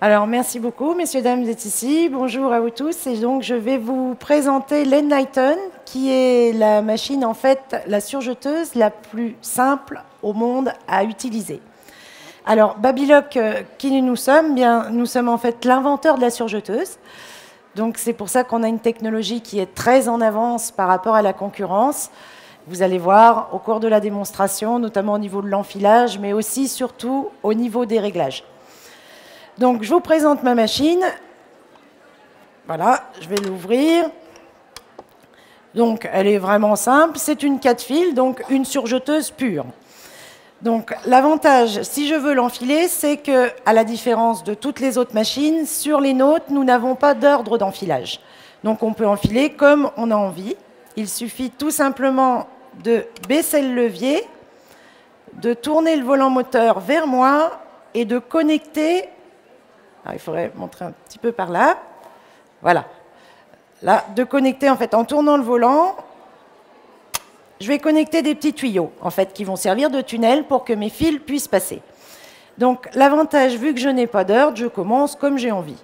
Alors, merci beaucoup, messieurs, dames, vous êtes ici. Bonjour à vous tous. Et donc, je vais vous présenter l'Enlighten, qui est la machine, en fait, la surjeteuse la plus simple au monde à utiliser. Alors, Babylock, qui nous sommes? Bien, nous sommes en fait l'inventeur de la surjeteuse. Donc, c'est pour ça qu'on a une technologie qui est très en avance par rapport à la concurrence. Vous allez voir au cours de la démonstration, notamment au niveau de l'enfilage, mais aussi, surtout, au niveau des réglages. Donc, je vous présente ma machine. Voilà, je vais l'ouvrir. Donc, elle est vraiment simple. C'est une 4 fils, donc une surjeteuse pure. Donc, l'avantage, si je veux l'enfiler, c'est que, à la différence de toutes les autres machines, sur les nôtres, nous n'avons pas d'ordre d'enfilage. Donc, on peut enfiler comme on a envie. Il suffit tout simplement de baisser le levier, de tourner le volant moteur vers moi et de connecter. Alors, il faudrait montrer un petit peu par là. Voilà. Là, de connecter, en fait, en tournant le volant, je vais connecter des petits tuyaux, en fait, qui vont servir de tunnel pour que mes fils puissent passer. Donc, l'avantage, vu que je n'ai pas d'ordre, je commence comme j'ai envie.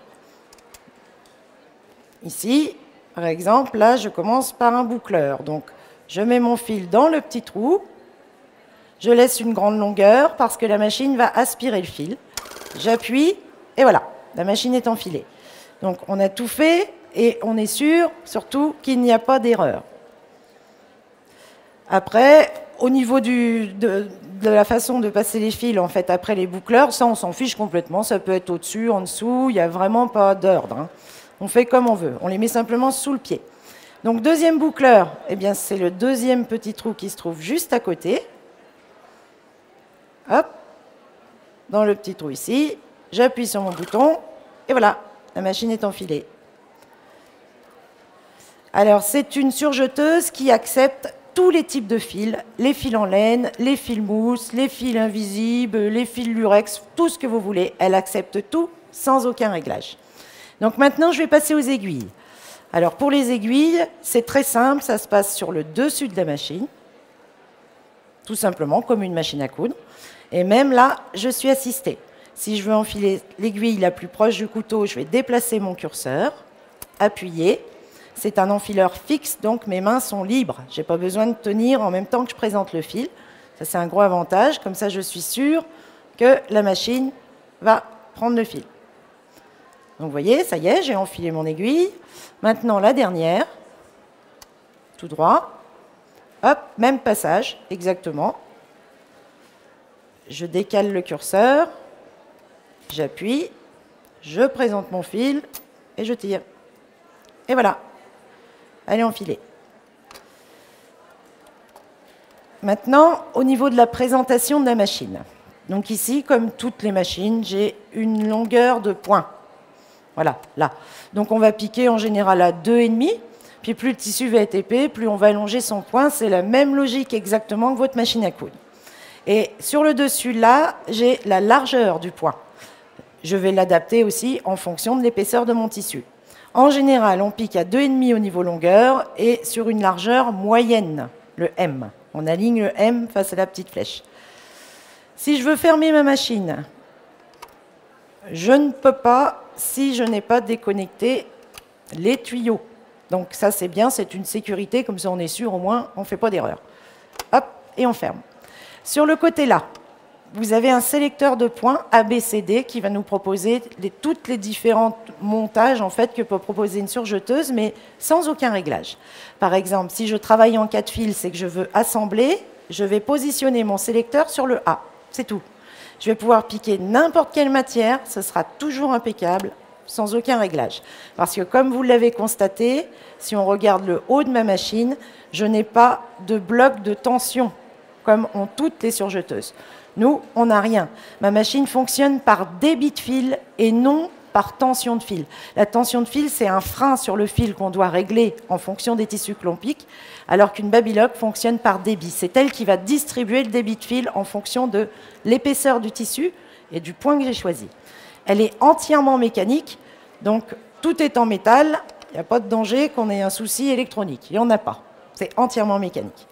Ici, par exemple, là, je commence par un boucleur. Donc, je mets mon fil dans le petit trou. Je laisse une grande longueur parce que la machine va aspirer le fil. J'appuie. Et voilà, la machine est enfilée. Donc, on a tout fait et on est sûr, surtout, qu'il n'y a pas d'erreur. Après, au niveau de la façon de passer les fils, en fait, après les boucleurs, ça, on s'en fiche complètement. Ça peut être au-dessus, en dessous, il n'y a vraiment pas d'ordre, hein. On fait comme on veut. On les met simplement sous le pied. Donc, deuxième boucleur, eh bien, c'est le deuxième petit trou qui se trouve juste à côté. Hop, dans le petit trou ici. J'appuie sur mon bouton et voilà, la machine est enfilée. Alors, c'est une surjeteuse qui accepte tous les types de fils, les fils en laine, les fils mousse, les fils invisibles, les fils lurex, tout ce que vous voulez. Elle accepte tout sans aucun réglage. Donc maintenant, je vais passer aux aiguilles. Alors, pour les aiguilles, c'est très simple, ça se passe sur le dessus de la machine, tout simplement, comme une machine à coudre. Et même là, je suis assistée. Si je veux enfiler l'aiguille la plus proche du couteau, je vais déplacer mon curseur, appuyer. C'est un enfileur fixe, donc mes mains sont libres. Je n'ai pas besoin de tenir en même temps que je présente le fil. Ça, c'est un gros avantage. Comme ça, je suis sûre que la machine va prendre le fil. Donc, vous voyez, ça y est, j'ai enfilé mon aiguille. Maintenant, la dernière, tout droit. Hop, même passage, exactement. Je décale le curseur. J'appuie, je présente mon fil et je tire. Et voilà, elle est enfilée. Maintenant, au niveau de la présentation de la machine. Donc ici, comme toutes les machines, j'ai une longueur de point. Voilà, là. Donc on va piquer en général à 2,5. Puis plus le tissu va être épais, plus on va allonger son point. C'est la même logique exactement que votre machine à coudre. Et sur le dessus, là, j'ai la largeur du point. Je vais l'adapter aussi en fonction de l'épaisseur de mon tissu. En général, on pique à 2,5 au niveau longueur et sur une largeur moyenne, le M. On aligne le M face à la petite flèche. Si je veux fermer ma machine, je ne peux pas si je n'ai pas déconnecté les tuyaux. Donc ça, c'est bien, c'est une sécurité, comme ça on est sûr, au moins, on ne fait pas d'erreur. Hop, et on ferme. Sur le côté là, vous avez un sélecteur de points ABCD qui va nous proposer toutes les différents montages en fait, que peut proposer une surjeteuse, mais sans aucun réglage. Par exemple, si je travaille en 4 fils et que je veux assembler, je vais positionner mon sélecteur sur le A. C'est tout. Je vais pouvoir piquer n'importe quelle matière, ce sera toujours impeccable, sans aucun réglage. Parce que comme vous l'avez constaté, si on regarde le haut de ma machine, je n'ai pas de bloc de tension, comme ont toutes les surjeteuses. Nous, on n'a rien. Ma machine fonctionne par débit de fil et non par tension de fil. La tension de fil, c'est un frein sur le fil qu'on doit régler en fonction des tissus que l'on pique, alors qu'une Babylock fonctionne par débit. C'est elle qui va distribuer le débit de fil en fonction de l'épaisseur du tissu et du point que j'ai choisi. Elle est entièrement mécanique, donc tout est en métal. Il n'y a pas de danger qu'on ait un souci électronique. Il n'y en a pas. C'est entièrement mécanique.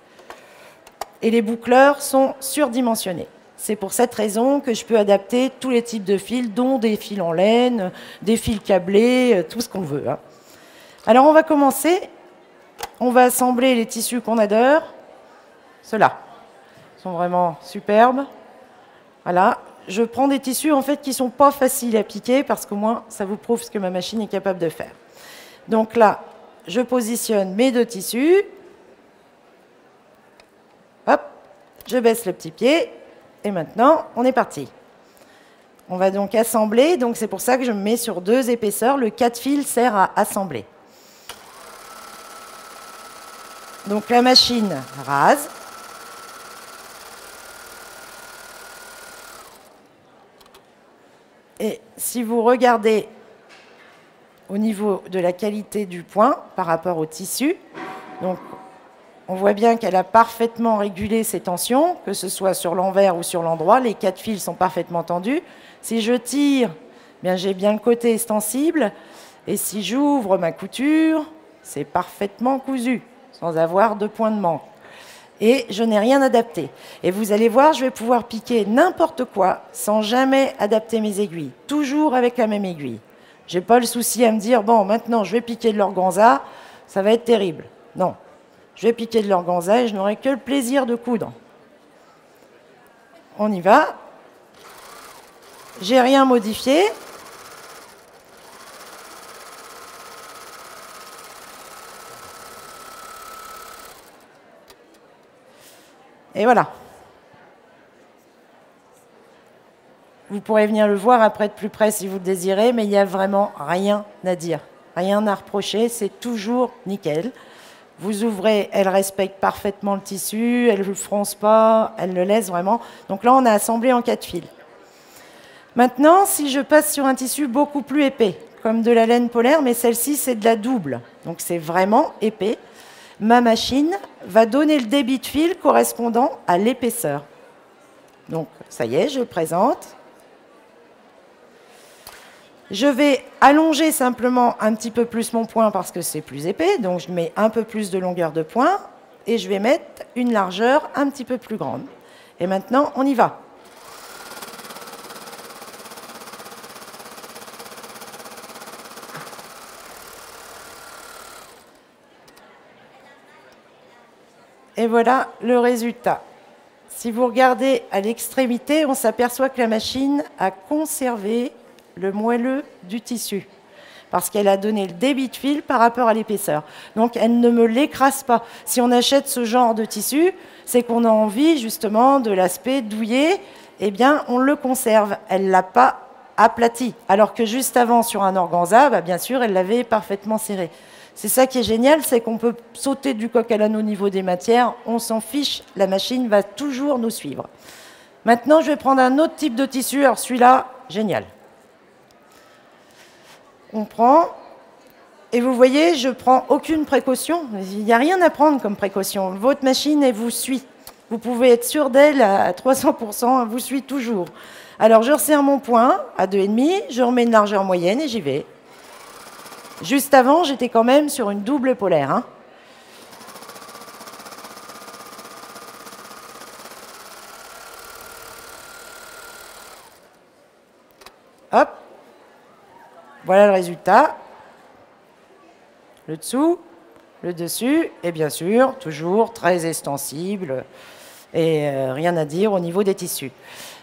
Et les boucleurs sont surdimensionnés. C'est pour cette raison que je peux adapter tous les types de fils, dont des fils en laine, des fils câblés, tout ce qu'on veut. Hein. Alors on va commencer. On va assembler les tissus qu'on adore. Ceux-là sont vraiment superbes. Voilà. Je prends des tissus en fait qui ne sont pas faciles à piquer parce qu'au moins ça vous prouve ce que ma machine est capable de faire. Donc là, je positionne mes deux tissus. Hop, je baisse le petit pied. Et maintenant, on est parti. On va donc assembler. Donc c'est pour ça que je me mets sur 2 épaisseurs. Le 4 fils sert à assembler. Donc la machine rase. Et si vous regardez au niveau de la qualité du point par rapport au tissu, donc on voit bien qu'elle a parfaitement régulé ses tensions, que ce soit sur l'envers ou sur l'endroit. Les 4 fils sont parfaitement tendus. Si je tire, bien j'ai bien le côté extensible. Et si j'ouvre ma couture, c'est parfaitement cousu, sans avoir de point de manque. Et je n'ai rien adapté. Et vous allez voir, je vais pouvoir piquer n'importe quoi sans jamais adapter mes aiguilles. Toujours avec la même aiguille. Je n'ai pas le souci à me dire, bon, maintenant je vais piquer de l'organza, ça va être terrible. Non. Je vais piquer de l'organza et je n'aurai que le plaisir de coudre. On y va. J'ai rien modifié. Et voilà. Vous pourrez venir le voir après de plus près si vous le désirez, mais il n'y a vraiment rien à dire. Rien à reprocher, c'est toujours nickel. Vous ouvrez, elle respecte parfaitement le tissu, elle ne le fronce pas, elle le laisse vraiment. Donc là, on a assemblé en 4 fils. Maintenant, si je passe sur un tissu beaucoup plus épais, comme de la laine polaire, mais celle-ci, c'est de la double. Donc c'est vraiment épais. Ma machine va donner le débit de fil correspondant à l'épaisseur. Donc, ça y est, je présente. Je vais allonger simplement un petit peu plus mon point parce que c'est plus épais. Donc, je mets un peu plus de longueur de point et je vais mettre une largeur un petit peu plus grande. Et maintenant, on y va. Et voilà le résultat. Si vous regardez à l'extrémité, on s'aperçoit que la machine a conservé le moelleux du tissu parce qu'elle a donné le débit de fil par rapport à l'épaisseur. Donc, elle ne me l'écrase pas. Si on achète ce genre de tissu, c'est qu'on a envie justement de l'aspect douillet, eh bien, on le conserve. Elle ne l'a pas aplati. Alors que juste avant, sur un organza, bah, bien sûr, elle l'avait parfaitement serré. C'est ça qui est génial, c'est qu'on peut sauter du coq à l'âne au niveau des matières, on s'en fiche, la machine va toujours nous suivre. Maintenant, je vais prendre un autre type de tissu, alors celui-là, génial. On prend, et vous voyez, je ne prends aucune précaution, il n'y a rien à prendre comme précaution. Votre machine, elle vous suit. Vous pouvez être sûr d'elle à 300%, elle vous suit toujours. Alors, je resserre mon point à 2,5, je remets une largeur moyenne et j'y vais. Juste avant, j'étais quand même sur une double polaire. Hein. Hop. Voilà le résultat. Le dessous, le dessus, et bien sûr, toujours très extensible. Et rien à dire au niveau des tissus.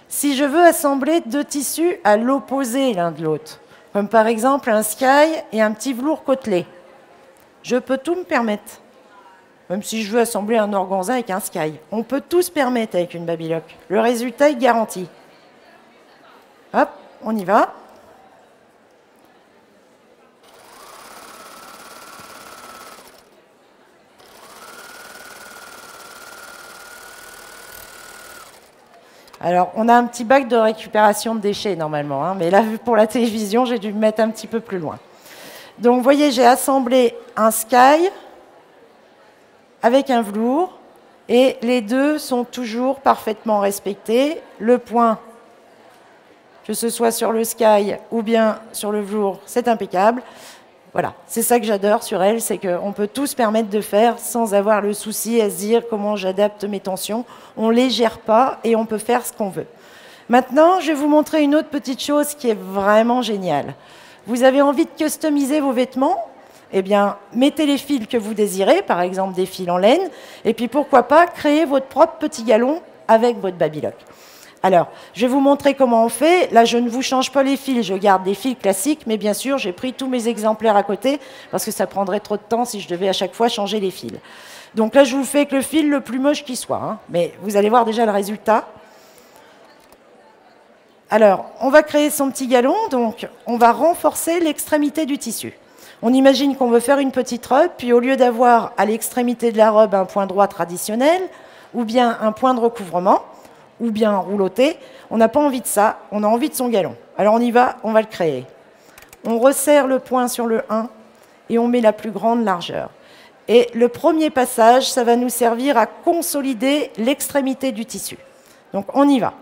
Si je veux assembler 2 tissus à l'opposé l'un de l'autre, comme par exemple un sky et un petit velours côtelé. Je peux tout me permettre, même si je veux assembler un organza avec un sky. On peut tout se permettre avec une Babylock. Le résultat est garanti. Hop, on y va. Alors, on a un petit bac de récupération de déchets normalement, hein, mais là, vu pour la télévision, j'ai dû me mettre un petit peu plus loin. Donc, vous voyez, j'ai assemblé un sky avec un velours, et les deux sont toujours parfaitement respectés. Le point, que ce soit sur le sky ou bien sur le velours, c'est impeccable. Voilà, c'est ça que j'adore sur elle, c'est qu'on peut tout se permettre de faire sans avoir le souci à se dire comment j'adapte mes tensions. On ne les gère pas et on peut faire ce qu'on veut. Maintenant, je vais vous montrer une autre petite chose qui est vraiment géniale. Vous avez envie de customiser vos vêtements? Eh bien, mettez les fils que vous désirez, par exemple des fils en laine, et puis pourquoi pas créer votre propre petit galon avec votre Babylock. Alors, je vais vous montrer comment on fait. Là, je ne vous change pas les fils, je garde des fils classiques, mais bien sûr, j'ai pris tous mes exemplaires à côté, parce que ça prendrait trop de temps si je devais à chaque fois changer les fils. Donc là, je vous fais avec le fil le plus moche qui soit, hein, mais vous allez voir déjà le résultat. Alors, on va créer son petit galon, donc on va renforcer l'extrémité du tissu. On imagine qu'on veut faire une petite robe, puis au lieu d'avoir à l'extrémité de la robe un point droit traditionnel, ou bien un point de recouvrement, ou bien rouloté, on n'a pas envie de ça, on a envie de son galon. Alors on y va, on va le créer. On resserre le point sur le 1 et on met la plus grande largeur. Et le premier passage, ça va nous servir à consolider l'extrémité du tissu. Donc on y va.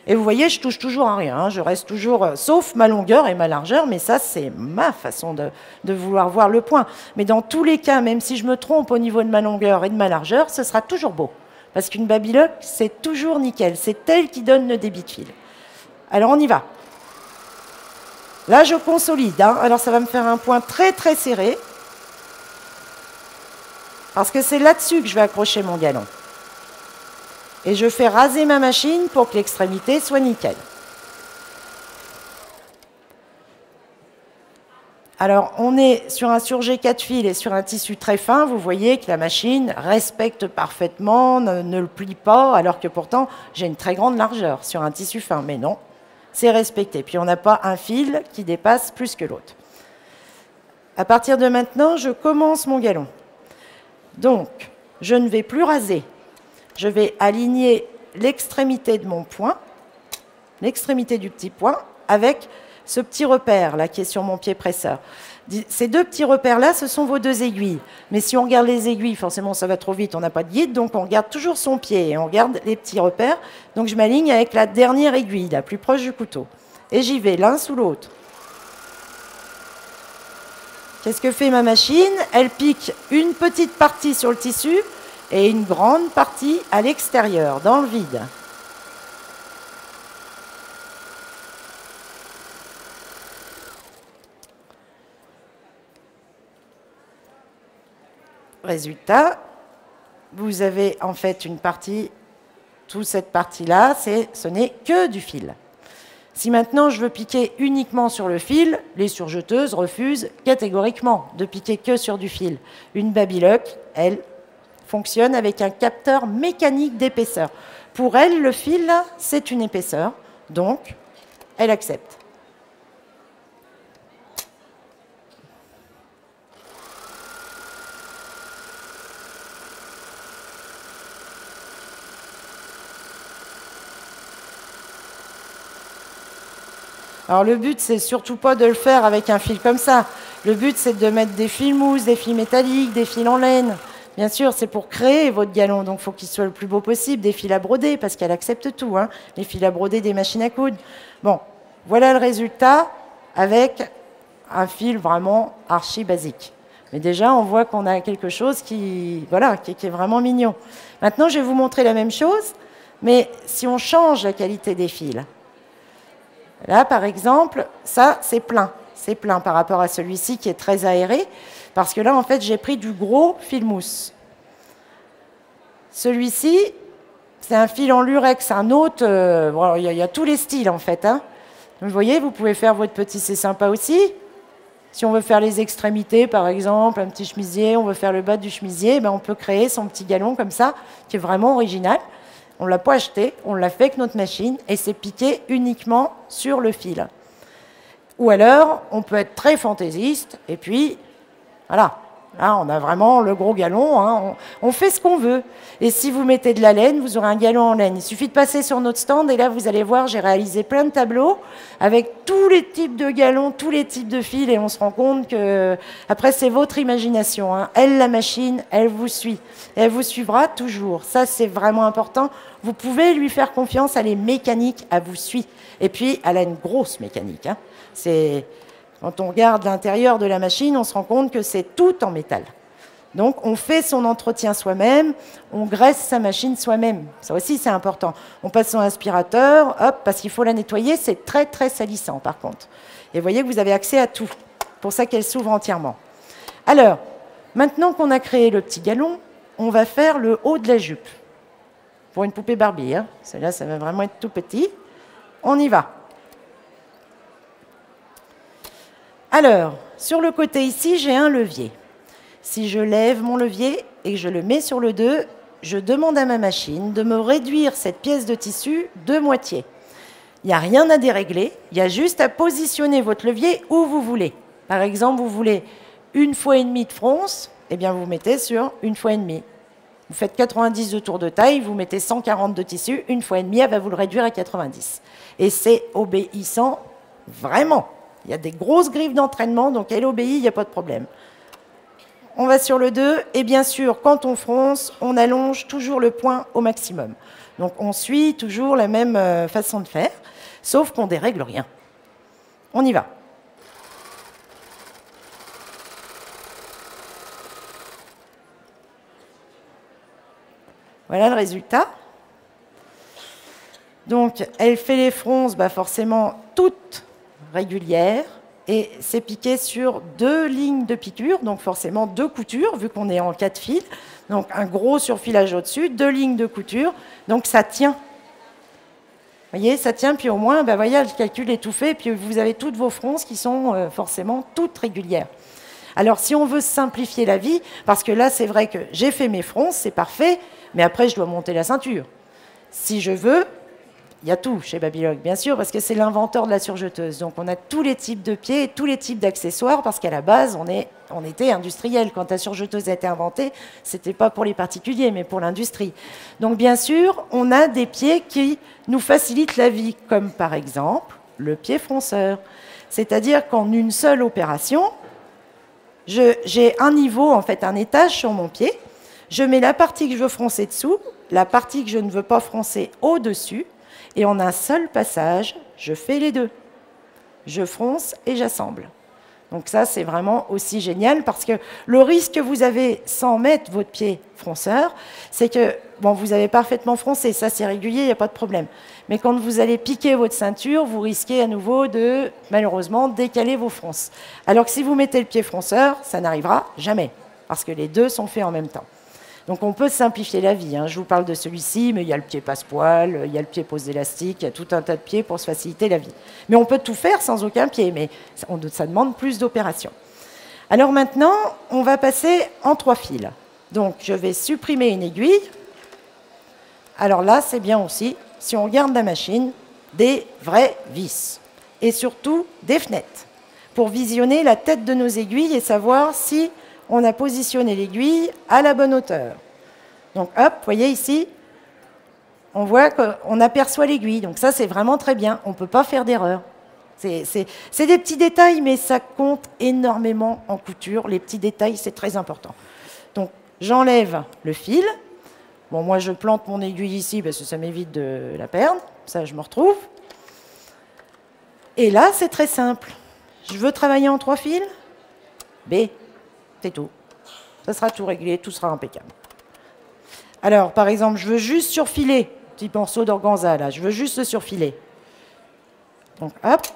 Et vous voyez, je touche toujours à rien, hein, je reste toujours, sauf ma longueur et ma largeur, mais ça, c'est ma façon de vouloir voir le point. Mais dans tous les cas, même si je me trompe au niveau de ma longueur et de ma largeur, ce sera toujours beau. Parce qu'une Babylock, c'est toujours nickel. C'est elle qui donne le débit de fil. Alors, on y va. Là, je consolide. Hein. Alors, ça va me faire un point très, très serré. Parce que c'est là-dessus que je vais accrocher mon galon. Et je fais raser ma machine pour que l'extrémité soit nickel. Alors, on est sur un surjet 4 fils et sur un tissu très fin. Vous voyez que la machine respecte parfaitement, ne le plie pas, alors que pourtant, j'ai une très grande largeur sur un tissu fin. Mais non, c'est respecté. Puis, on n'a pas un fil qui dépasse plus que l'autre. À partir de maintenant, je commence mon galon. Donc, je ne vais plus raser. Je vais aligner l'extrémité de mon point, l'extrémité du petit point, avec ce petit repère là qui est sur mon pied presseur. Ces deux petits repères-là, ce sont vos deux aiguilles. Mais si on regarde les aiguilles, forcément ça va trop vite, on n'a pas de guide, donc on regarde toujours son pied et on regarde les petits repères. Donc je m'aligne avec la dernière aiguille, la plus proche du couteau. Et j'y vais l'un sous l'autre. Qu'est-ce que fait ma machine? Elle pique une petite partie sur le tissu et une grande partie à l'extérieur, dans le vide. Résultat, vous avez en fait une partie, toute cette partie-là, ce n'est que du fil. Si maintenant je veux piquer uniquement sur le fil, les surjeteuses refusent catégoriquement de piquer que sur du fil. Une Babylock, elle, fonctionne avec un capteur mécanique d'épaisseur. Pour elle, le fil, c'est une épaisseur, donc elle accepte. Alors le but, c'est surtout pas de le faire avec un fil comme ça. Le but, c'est de mettre des fils mousse, des fils métalliques, des fils en laine. Bien sûr, c'est pour créer votre galon, donc il faut qu'il soit le plus beau possible. Des fils à broder, parce qu'elle accepte tout, hein. Les fils à broder des machines à coudre. Bon, voilà le résultat avec un fil vraiment archi basique. Mais déjà, on voit qu'on a quelque chose qui, voilà, qui est vraiment mignon. Maintenant, je vais vous montrer la même chose, mais si on change la qualité des fils. Là, par exemple, ça, c'est plein. C'est plein par rapport à celui-ci qui est très aéré, parce que là, en fait, j'ai pris du gros fil mousse. Celui-ci, c'est un fil en lurex, un autre. Bon, il y a tous les styles, en fait. Hein. Vous voyez, vous pouvez faire votre petit, c'est sympa aussi. Si on veut faire les extrémités, par exemple, un petit chemisier, on veut faire le bas du chemisier, ben on peut créer son petit galon comme ça, qui est vraiment original. On ne l'a pas acheté, on l'a fait avec notre machine et c'est piqué uniquement sur le fil. Ou alors, on peut être très fantaisiste et puis, voilà, là, on a vraiment le gros galon, hein, on fait ce qu'on veut. Et si vous mettez de la laine, vous aurez un galon en laine. Il suffit de passer sur notre stand et là, vous allez voir, j'ai réalisé plein de tableaux avec tous les types de galons, tous les types de fils et on se rend compte que, après, c'est votre imagination. Hein. Elle, la machine, elle vous suit. Et elle vous suivra toujours. Ça, c'est vraiment important. Vous pouvez lui faire confiance, elle est mécanique, elle vous suit. Et puis, elle a une grosse mécanique. Hein. Quand on regarde l'intérieur de la machine, on se rend compte que c'est tout en métal. Donc, on fait son entretien soi-même, on graisse sa machine soi-même. Ça aussi, c'est important. On passe son aspirateur, hop, parce qu'il faut la nettoyer, c'est très, très salissant, par contre. Et vous voyez que vous avez accès à tout. C'est pour ça qu'elle s'ouvre entièrement. Alors, maintenant qu'on a créé le petit galon, on va faire le haut de la jupe. Pour une poupée Barbie, hein. Celle-là, ça va vraiment être tout petit. On y va. Alors, sur le côté ici, j'ai un levier. Si je lève mon levier et que je le mets sur le 2, je demande à ma machine de me réduire cette pièce de tissu de moitié. Il n'y a rien à dérégler, il y a juste à positionner votre levier où vous voulez. Par exemple, vous voulez 1,5 fois de fronce, eh bien vous mettez sur 1,5 fois. Vous faites 90 de tour de taille, vous mettez 140 de tissu, 1,5 fois, elle va vous le réduire à 90. Et c'est obéissant vraiment. Il y a des grosses griffes d'entraînement, donc elle obéit, il n'y a pas de problème. On va sur le 2, et bien sûr, quand on fronce, on allonge toujours le point au maximum. Donc on suit toujours la même façon de faire, sauf qu'on ne dérègle rien. On y va. Voilà le résultat. Donc, elle fait les fronces, forcément toutes régulières, et c'est piqué sur 2 lignes de piqûre, donc forcément 2 coutures, vu qu'on est en 4 fils. Donc, un gros surfilage au-dessus, 2 lignes de couture, donc ça tient. Vous voyez, ça tient, puis au moins, voyez, le calcul est tout fait, puis vous avez toutes vos fronces qui sont forcément toutes régulières. Alors, si on veut simplifier la vie, parce que là, c'est vrai que j'ai fait mes fronces, c'est parfait, mais après, je dois monter la ceinture. Si je veux, il y a tout chez Babylog, bien sûr, parce que c'est l'inventeur de la surjeteuse. Donc, on a tous les types de pieds et tous les types d'accessoires, parce qu'à la base, on était industriel. Quand la surjeteuse a été inventée, ce n'était pas pour les particuliers, mais pour l'industrie. Donc, bien sûr, on a des pieds qui nous facilitent la vie, comme par exemple le pied fronceur. C'est-à-dire qu'en une seule opération, j'ai un niveau, en fait, un étage sur mon pied. Je mets la partie que je veux froncer dessous, la partie que je ne veux pas froncer au-dessus, et en un seul passage, je fais les deux. Je fronce et j'assemble. Donc ça, c'est vraiment aussi génial, parce que le risque que vous avez sans mettre votre pied fronceur, c'est que, bon, vous avez parfaitement froncé, ça c'est régulier, il n'y a pas de problème. Mais quand vous allez piquer votre ceinture, vous risquez à nouveau de, malheureusement, décaler vos fronces. Alors que si vous mettez le pied fronceur, ça n'arrivera jamais, parce que les deux sont faits en même temps. Donc on peut simplifier la vie. Je vous parle de celui-ci, mais il y a le pied passe-poil, il y a le pied pose élastique, il y a tout un tas de pieds pour se faciliter la vie. Mais on peut tout faire sans aucun pied, mais ça demande plus d'opérations. Alors maintenant, on va passer en 3 fils. Donc je vais supprimer une aiguille. Alors là, c'est bien aussi, si on regarde la machine, des vraies vis. Et surtout, des fenêtres, pour visionner la tête de nos aiguilles et savoir si on a positionné l'aiguille à la bonne hauteur. Donc hop, vous voyez ici, on voit qu'on aperçoit l'aiguille. Donc ça, c'est vraiment très bien. On ne peut pas faire d'erreur. C'est des petits détails, mais ça compte énormément en couture. Les petits détails, c'est très important. Donc j'enlève le fil. Bon, moi, je plante mon aiguille ici parce que ça m'évite de la perdre. Ça, je me retrouve. Et là, c'est très simple. Je veux travailler en 3 fils. B. C'est tout. Ça sera tout réglé, tout sera impeccable. Alors, par exemple, je veux juste surfiler, petit morceau d'organza, là, je veux juste le surfiler. Donc, hop,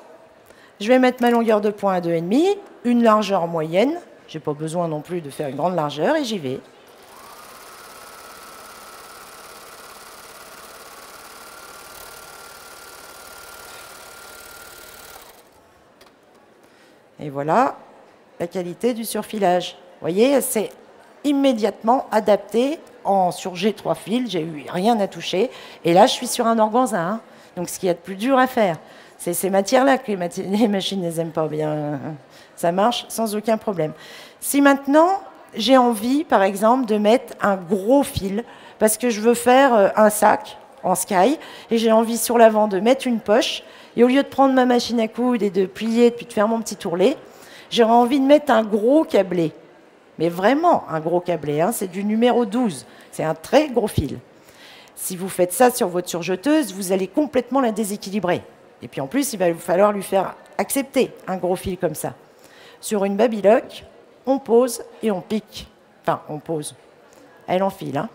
je vais mettre ma longueur de point à 2,5, une largeur moyenne. Je n'ai pas besoin non plus de faire une grande largeur, et j'y vais. Et voilà la qualité du surfilage. Vous voyez, c'est immédiatement adapté sur G3 fils, j'ai eu rien à toucher. Et là, je suis sur un organza. Donc, ce qu'il y a de plus dur à faire, c'est ces matières-là que les machines ne les aiment pas bien. Ça marche sans aucun problème. Si maintenant, j'ai envie, par exemple, de mettre un gros fil, parce que je veux faire un sac en sky, et j'ai envie sur l'avant de mettre une poche, et au lieu de prendre ma machine à coudre et de plier, puis de faire mon petit ourlet, j'aurais envie de mettre un gros câblé. Mais vraiment un gros câblé, c'est du numéro 12. C'est un très gros fil. Si vous faites ça sur votre surjeteuse, vous allez complètement la déséquilibrer. Et puis en plus, il va falloir lui faire accepter un gros fil comme ça. Sur une babylock, on pose et on pique. Enfin, on pose. Elle enfile. Hein.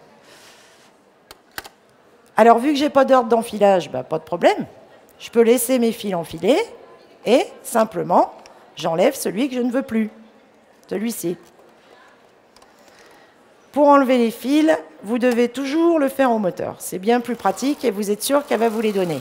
Alors, vu que je n'ai pas d'ordre d'enfilage, bah, pas de problème. Je peux laisser mes fils enfiler et simplement, j'enlève celui que je ne veux plus. Celui-ci. Pour enlever les fils, vous devez toujours le faire au moteur. C'est bien plus pratique et vous êtes sûr qu'elle va vous les donner.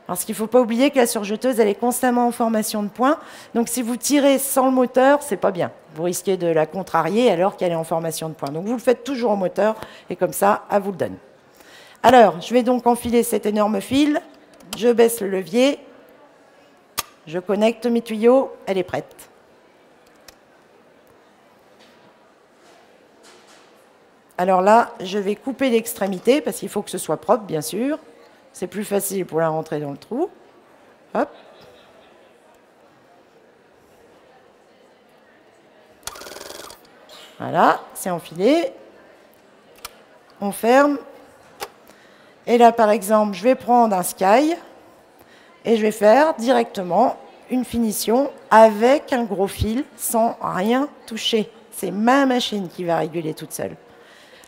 Parce qu'il ne faut pas oublier que la surjeteuse, elle est constamment en formation de points. Donc si vous tirez sans le moteur, c'est pas bien. Vous risquez de la contrarier alors qu'elle est en formation de points. Donc vous le faites toujours au moteur et comme ça, elle vous le donne. Alors, je vais donc enfiler cet énorme fil. Je baisse le levier. Je connecte mes tuyaux. Elle est prête. Alors là, je vais couper l'extrémité parce qu'il faut que ce soit propre, bien sûr. C'est plus facile pour la rentrer dans le trou. Hop. Voilà, c'est enfilé. On ferme. Et là, par exemple, je vais prendre un sky et je vais faire directement une finition avec un gros fil sans rien toucher. C'est ma machine qui va réguler toute seule.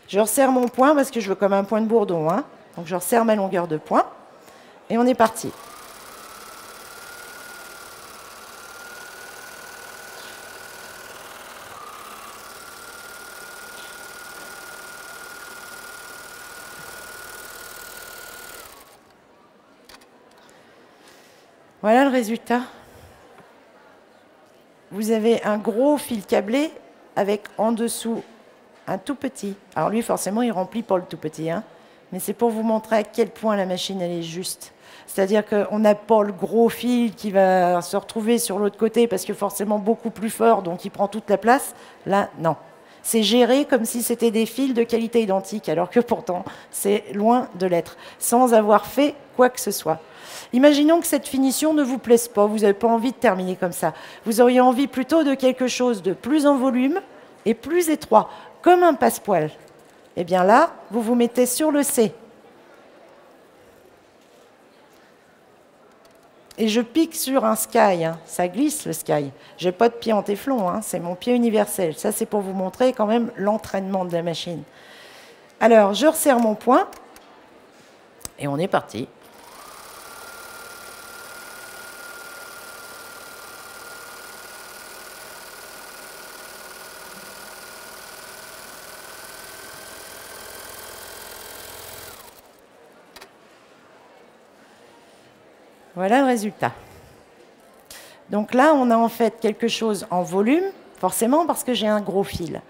Je resserre mon point parce que je veux comme un point de bourdon. Hein. Donc je resserre ma longueur de point et on est parti. Voilà le résultat. Vous avez un gros fil câblé avec en dessous un tout petit. Alors lui, forcément, il remplit pas le tout petit, hein, mais c'est pour vous montrer à quel point la machine, elle est juste. C'est-à-dire qu'on n'a pas le gros fil qui va se retrouver sur l'autre côté parce que forcément beaucoup plus fort, donc il prend toute la place. Là, non. C'est géré comme si c'était des fils de qualité identique, alors que pourtant, c'est loin de l'être, sans avoir fait quoi que ce soit. Imaginons que cette finition ne vous plaise pas, vous n'avez pas envie de terminer comme ça. Vous auriez envie plutôt de quelque chose de plus en volume et plus étroit, comme un passepoil. Eh bien là, vous vous mettez sur le C. Et je pique sur un sky, hein. Ça glisse le sky. Je n'ai pas de pied en téflon, hein. C'est mon pied universel. Ça, c'est pour vous montrer quand même l'entraînement de la machine. Alors, je resserre mon point et on est parti. Voilà le résultat. Donc là, on a en fait quelque chose en volume, forcément parce que j'ai un gros fil.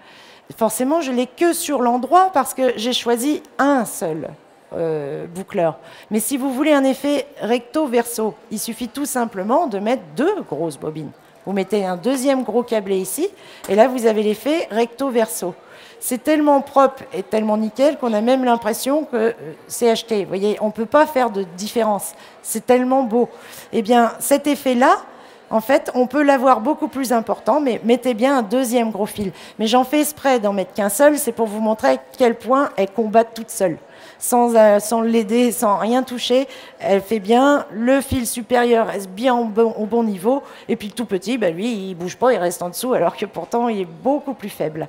Forcément, je ne l'ai que sur l'endroit parce que j'ai choisi un seul boucleur. Mais si vous voulez un effet recto-verso, il suffit tout simplement de mettre deux grosses bobines. Vous mettez un deuxième gros câblé ici, et là, vous avez l'effet recto-verso. C'est tellement propre et tellement nickel qu'on a même l'impression que c'est acheté. Vous voyez, on ne peut pas faire de différence. C'est tellement beau. Eh bien, cet effet-là, en fait, on peut l'avoir beaucoup plus important, mais mettez bien un deuxième gros fil. Mais j'en fais exprès d'en mettre qu'un seul, c'est pour vous montrer à quel point elle combat toute seule. Sans l'aider, sans rien toucher, elle fait bien. Le fil supérieur reste bien au bon niveau. Et puis le tout petit, bah, lui, il ne bouge pas, il reste en dessous, alors que pourtant, il est beaucoup plus faible.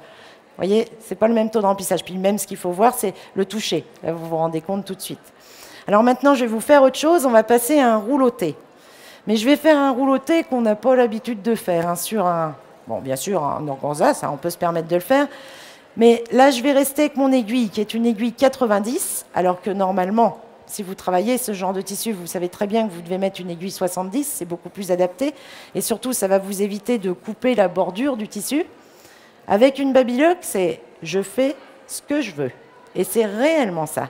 Vous voyez, ce n'est pas le même taux de remplissage. Puis même, ce qu'il faut voir, c'est le toucher. Là, vous vous rendez compte tout de suite. Alors maintenant, je vais vous faire autre chose. On va passer à un rouloté. Mais je vais faire un rouloté qu'on n'a pas l'habitude de faire. Hein, sur un, bon, bien sûr, un organza, ça, on peut se permettre de le faire. Mais là, je vais rester avec mon aiguille, qui est une aiguille 90, alors que normalement, si vous travaillez ce genre de tissu, vous savez très bien que vous devez mettre une aiguille 70, c'est beaucoup plus adapté. Et surtout, ça va vous éviter de couper la bordure du tissu. Avec une babylock, c'est je fais ce que je veux. Et c'est réellement ça.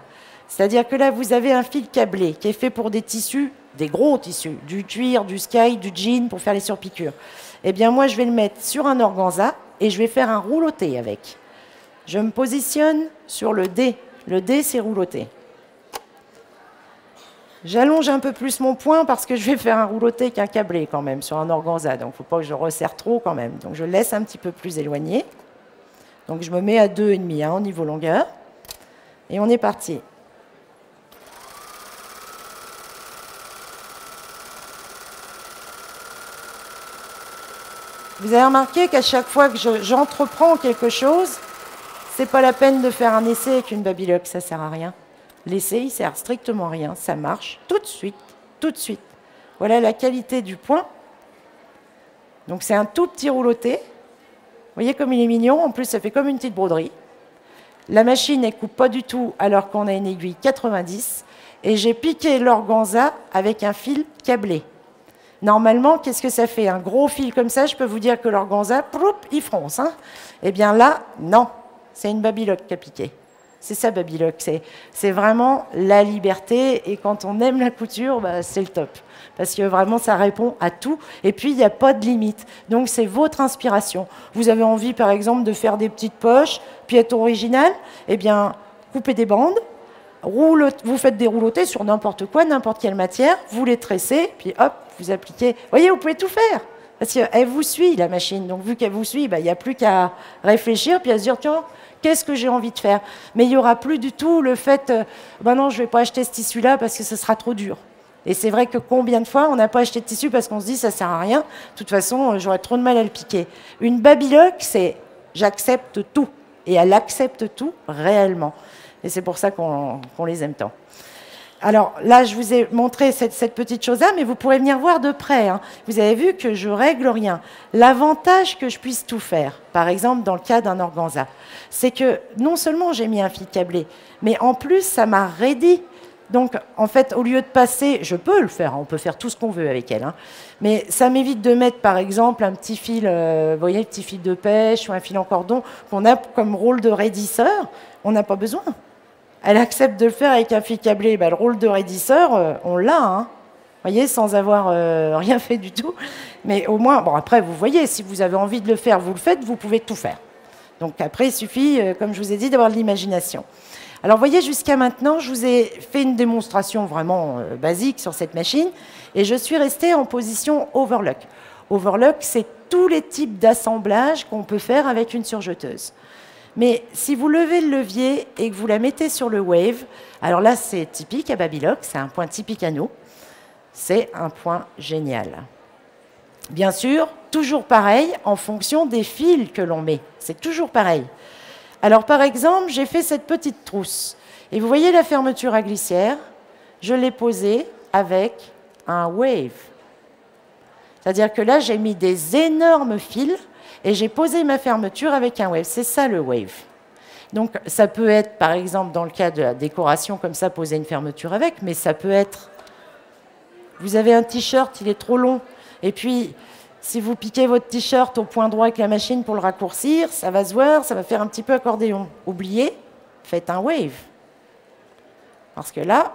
C'est-à-dire que là, vous avez un fil câblé qui est fait pour des tissus, des gros tissus, du cuir, du sky, du jean, pour faire les surpiqûres. Eh bien, moi, je vais le mettre sur un organza et je vais faire un rouloté avec. Je me positionne sur le D. Le D, c'est rouloté. J'allonge un peu plus mon point parce que je vais faire un rouloté qu'un câblé quand même sur un organza. Donc, il ne faut pas que je resserre trop quand même. Donc, je laisse un petit peu plus éloigné. Donc, je me mets à 2,5 hein, au niveau longueur. Et on est parti. Vous avez remarqué qu'à chaque fois que j'entreprends quelque chose, c'est pas la peine de faire un essai avec une Babylock, ça sert à rien. L'essai, il sert strictement à rien, ça marche tout de suite, tout de suite. Voilà la qualité du point. Donc c'est un tout petit rouloté. Vous voyez comme il est mignon, en plus ça fait comme une petite broderie. La machine ne coupe pas du tout alors qu'on a une aiguille 90. Et j'ai piqué l'organza avec un fil câblé. Normalement, qu'est-ce que ça fait? Un gros fil comme ça, je peux vous dire que l'organza, il fronce. Hein. Eh bien là, non, c'est une Babylock qui a piqué. C'est ça, Babylock. C'est vraiment la liberté. Et quand on aime la couture, bah, c'est le top. Parce que vraiment, ça répond à tout. Et puis, il n'y a pas de limite. Donc, c'est votre inspiration. Vous avez envie, par exemple, de faire des petites poches, puis être original, eh bien, coupez des bandes, vous faites des roulotés sur n'importe quoi, n'importe quelle matière, vous les tressez, puis hop, vous appliquez. Vous voyez, vous pouvez tout faire. Parce qu'elle vous suit, la machine. Donc, vu qu'elle vous suit, bah, il n'y a plus qu'à réfléchir, puis à se dire, tiens, qu'est-ce que j'ai envie de faire? Mais il n'y aura plus du tout le fait, non, je ne vais pas acheter ce tissu-là parce que ce sera trop dur. Et c'est vrai que combien de fois on n'a pas acheté de tissu parce qu'on se dit, ça ne sert à rien. De toute façon, j'aurais trop de mal à le piquer. Une Babylock, c'est j'accepte tout. Et elle accepte tout réellement. Et c'est pour ça qu'on les aime tant. Alors là, je vous ai montré cette petite chose-là, mais vous pourrez venir voir de près. Hein. Vous avez vu que je règle rien. L'avantage que je puisse tout faire, par exemple dans le cas d'un organza, c'est que non seulement j'ai mis un fil câblé, mais en plus, ça m'a raidi. Donc, en fait, au lieu de passer, je peux le faire, on peut faire tout ce qu'on veut avec elle, hein, mais ça m'évite de mettre, par exemple, un petit fil, vous voyez, un petit fil de pêche ou un fil en cordon qu'on a comme rôle de raidisseur. On n'a pas besoin. Elle accepte de le faire avec un fil câblé. Ben, le rôle de raidisseur, on l'a, hein, vous voyez, sans avoir rien fait du tout. Mais au moins, bon, après, vous voyez, si vous avez envie de le faire, vous le faites, vous pouvez tout faire. Donc après, il suffit, comme je vous ai dit, d'avoir de l'imagination. Alors, vous voyez, jusqu'à maintenant, je vous ai fait une démonstration vraiment basique sur cette machine, et je suis restée en position overlock. Overlock, c'est tous les types d'assemblages qu'on peut faire avec une surjeteuse. Mais si vous levez le levier et que vous la mettez sur le wave, alors là, c'est typique à Babylock, c'est un point typique à nous, c'est un point génial. Bien sûr, toujours pareil en fonction des fils que l'on met, c'est toujours pareil. Alors, par exemple, j'ai fait cette petite trousse. Et vous voyez la fermeture à glissière, je l'ai posée avec un wave. C'est-à-dire que là, j'ai mis des énormes fils et j'ai posé ma fermeture avec un wave. C'est ça, le wave. Donc, ça peut être, par exemple, dans le cas de la décoration, comme ça, poser une fermeture avec, mais ça peut être... Vous avez un t-shirt, il est trop long, et puis... Si vous piquez votre t-shirt au point droit avec la machine pour le raccourcir, ça va se voir, ça va faire un petit peu accordéon. Oubliez, faites un wave. Parce que là,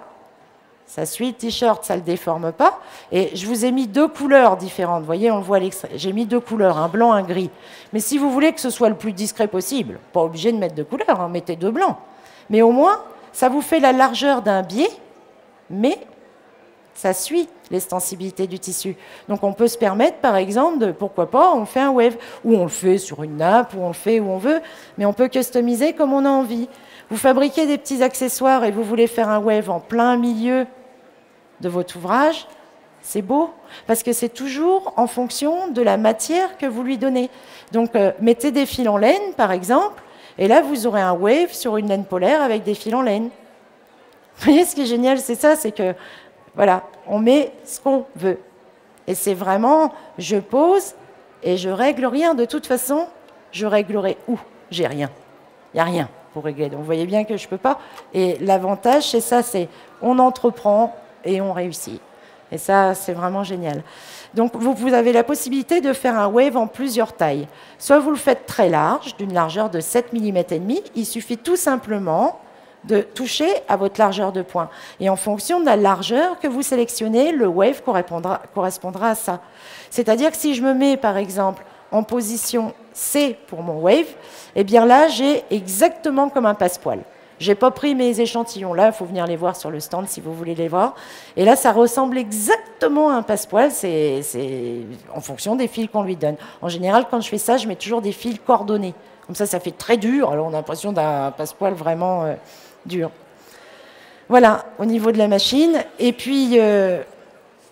ça suit le t-shirt, ça ne le déforme pas. Et je vous ai mis deux couleurs différentes. Vous voyez, on le voit à l'extrait. J'ai mis deux couleurs, un blanc, un gris. Mais si vous voulez que ce soit le plus discret possible, pas obligé de mettre deux couleurs, hein, mettez deux blancs. Mais au moins, ça vous fait la largeur d'un biais, mais ça suit l'extensibilité du tissu. Donc on peut se permettre, par exemple, de, pourquoi pas, on fait un wave, ou on le fait sur une nappe, ou on le fait où on veut, mais on peut customiser comme on a envie. Vous fabriquez des petits accessoires et vous voulez faire un wave en plein milieu de votre ouvrage, c'est beau, parce que c'est toujours en fonction de la matière que vous lui donnez. Donc mettez des fils en laine, par exemple, et là vous aurez un wave sur une laine polaire avec des fils en laine. Vous voyez, ce qui est génial, c'est ça, c'est que voilà, on met ce qu'on veut. Et c'est vraiment, je pose et je règle rien. De toute façon, je réglerai où? J'ai rien. Il n'y a rien pour régler. Donc vous voyez bien que je ne peux pas. Et l'avantage, c'est ça, c'est on entreprend et on réussit. Et ça, c'est vraiment génial. Donc vous avez la possibilité de faire un wave en plusieurs tailles. Soit vous le faites très large, d'une largeur de 7 mm et demi. Il suffit tout simplement de toucher à votre largeur de point. Et en fonction de la largeur que vous sélectionnez, le wave correspondra à ça. C'est-à-dire que si je me mets, par exemple, en position C pour mon wave, eh bien là, j'ai exactement comme un passepoil. Je n'ai pas pris mes échantillons là, il faut venir les voir sur le stand si vous voulez les voir. Et là, ça ressemble exactement à un passepoil, c'est en fonction des fils qu'on lui donne. En général, quand je fais ça, je mets toujours des fils coordonnés. Comme ça fait très dur, alors on a l'impression d'un passepoil vraiment... dur. Voilà, au niveau de la machine. Et puis,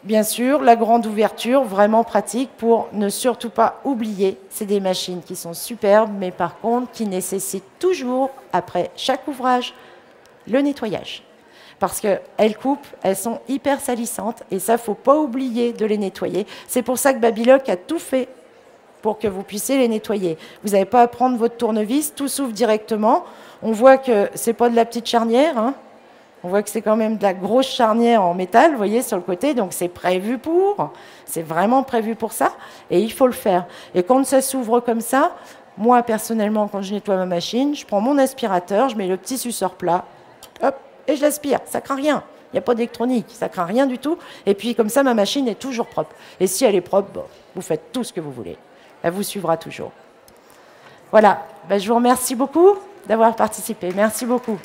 bien sûr, la grande ouverture, vraiment pratique pour ne surtout pas oublier. C'est des machines qui sont superbes, mais par contre, qui nécessitent toujours, après chaque ouvrage, le nettoyage. Parce qu'elles coupent, elles sont hyper salissantes, et ça, il ne faut pas oublier de les nettoyer. C'est pour ça que Babylock a tout fait pour que vous puissiez les nettoyer. Vous n'avez pas à prendre votre tournevis, tout s'ouvre directement. On voit que ce n'est pas de la petite charnière, hein. On voit que c'est quand même de la grosse charnière en métal, vous voyez, sur le côté, donc c'est prévu pour, c'est vraiment prévu pour ça, et il faut le faire. Et quand ça s'ouvre comme ça, moi, personnellement, quand je nettoie ma machine, je prends mon aspirateur, je mets le petit suceur plat, hop, et je l'aspire, ça craint rien. Il n'y a pas d'électronique, ça craint rien du tout, et puis comme ça, ma machine est toujours propre. Et si elle est propre, bon, vous faites tout ce que vous voulez. Elle vous suivra toujours. Voilà, ben, je vous remercie beaucoup d'avoir participé. Merci beaucoup.